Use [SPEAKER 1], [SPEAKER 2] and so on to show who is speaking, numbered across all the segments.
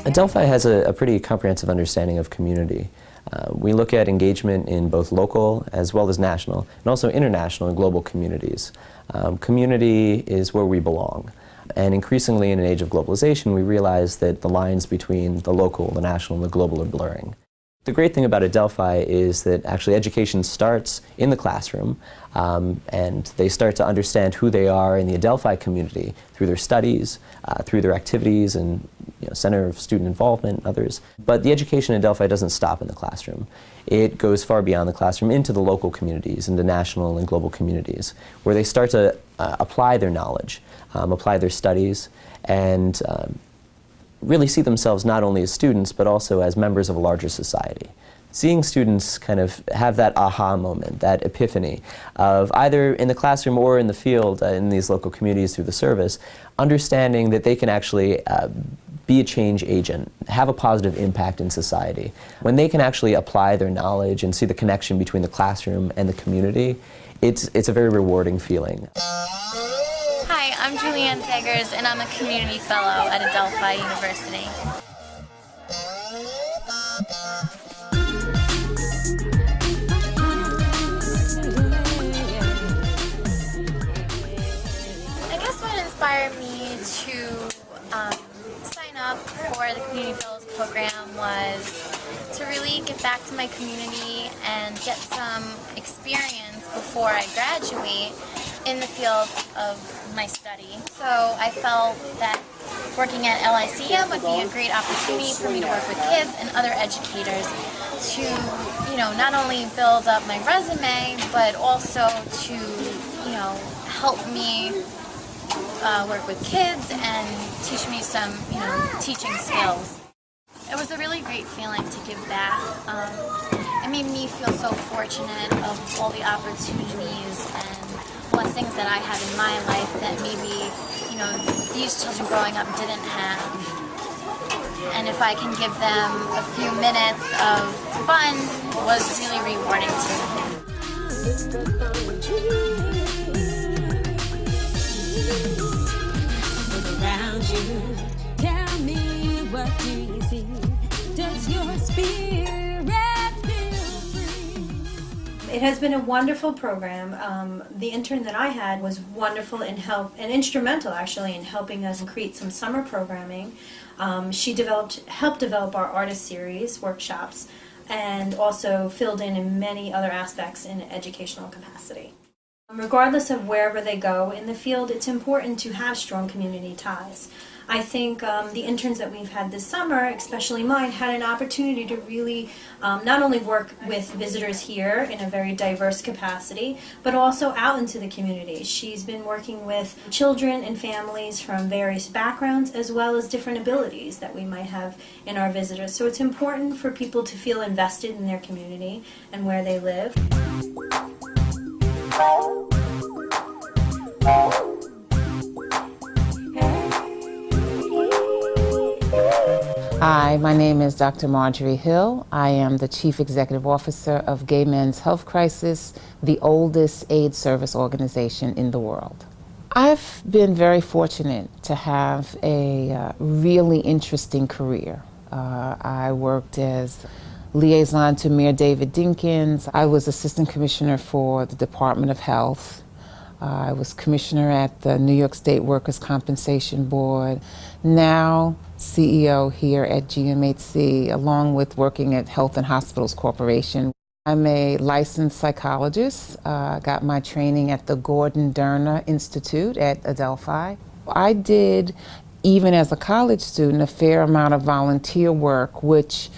[SPEAKER 1] Adelphi has a pretty comprehensive understanding of community. We look at engagement in both local as well as national, and also international and global communities. Community is where we belong. And increasingly in an age of globalization, we realize that the lines between the local, the national, and the global are blurring. The great thing about Adelphi is that actually education starts in the classroom, and they start to understand who they are in the Adelphi community through their studies, through their activities, and Center of Student Involvement and others. But the education in Adelphi doesn't stop in the classroom. It goes far beyond the classroom into the local communities, into national and global communities, where they start to apply their knowledge, apply their studies, and really see themselves not only as students, but also as members of a larger society. Seeing students kind of have that aha moment, that epiphany of either in the classroom or in the field in these local communities through the service, understanding that they can actually be a change agent, have a positive impact in society. When they can actually apply their knowledge and see the connection between the classroom and the community, it's a very rewarding feeling.
[SPEAKER 2] Hi, I'm Julianne Zegers, and I'm a community fellow at Adelphi University. I guess what inspired me to sign up for the Community Fellows program was to really give back to my community and get some experience before I graduate in the field of my study. So I felt that working at LICM would be a great opportunity for me to work with kids and other educators to, not only build up my resume, but also to, help me work with kids and teach me some, teaching skills. It was a really great feeling to give back. It made me feel so fortunate of all the opportunities and blessings that I have in my life that maybe, these children growing up didn't have. And if I can give them a few minutes of fun, it was really rewarding to me.
[SPEAKER 3] Around you, tell me what do you see? Does your spirit feel free?
[SPEAKER 4] It has been a wonderful program. The intern that I had was wonderful and instrumental actually in helping us create some summer programming. She helped develop our artist series workshops, and also filled in many other aspects in an educational capacity. Regardless of wherever they go in the field, it's important to have strong community ties. I think the interns that we've had this summer, especially mine, had an opportunity to really not only work with visitors here in a very diverse capacity, but also out into the community. She's been working with children and families from various backgrounds, as well as different abilities that we might have in our visitors. So it's important for people to feel invested in their community and where they live.
[SPEAKER 5] Hi, my name is Dr. Marjorie Hill. I am the Chief Executive Officer of Gay Men's Health Crisis, the oldest AIDS service organization in the world. I've been very fortunate to have a really interesting career. I worked as liaison to Mayor David Dinkins. I was Assistant Commissioner for the Department of Health. I was Commissioner at the New York State Workers' Compensation Board. Now CEO here at GMHC, along with working at Health and Hospitals Corporation. I'm a licensed psychologist. Got my training at the Gordon Derner Institute at Adelphi. I did, even as a college student, a fair amount of volunteer work, which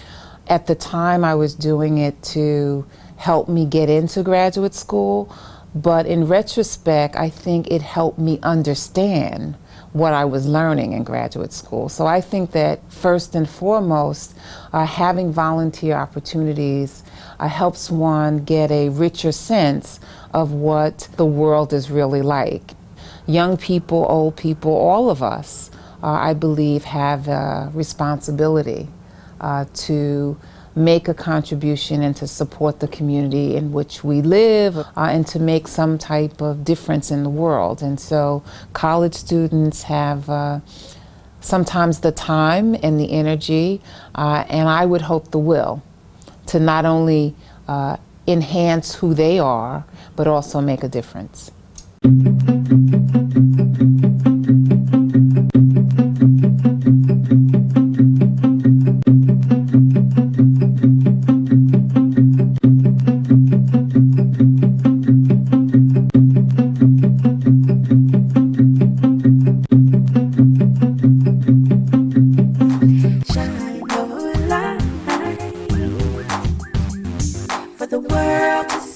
[SPEAKER 5] at the time I was doing it to help me get into graduate school. But in retrospect, I think it helped me understand what I was learning in graduate school. So I think that first and foremost, having volunteer opportunities helps one get a richer sense of what the world is really like. Young people, old people, all of us, I believe, have a responsibility to make a contribution and to support the community in which we live and to make some type of difference in the world. And so college students have sometimes the time and the energy, and I would hope the will, to not only enhance who they are, but also make a difference.
[SPEAKER 3] Shine your light for the world to see.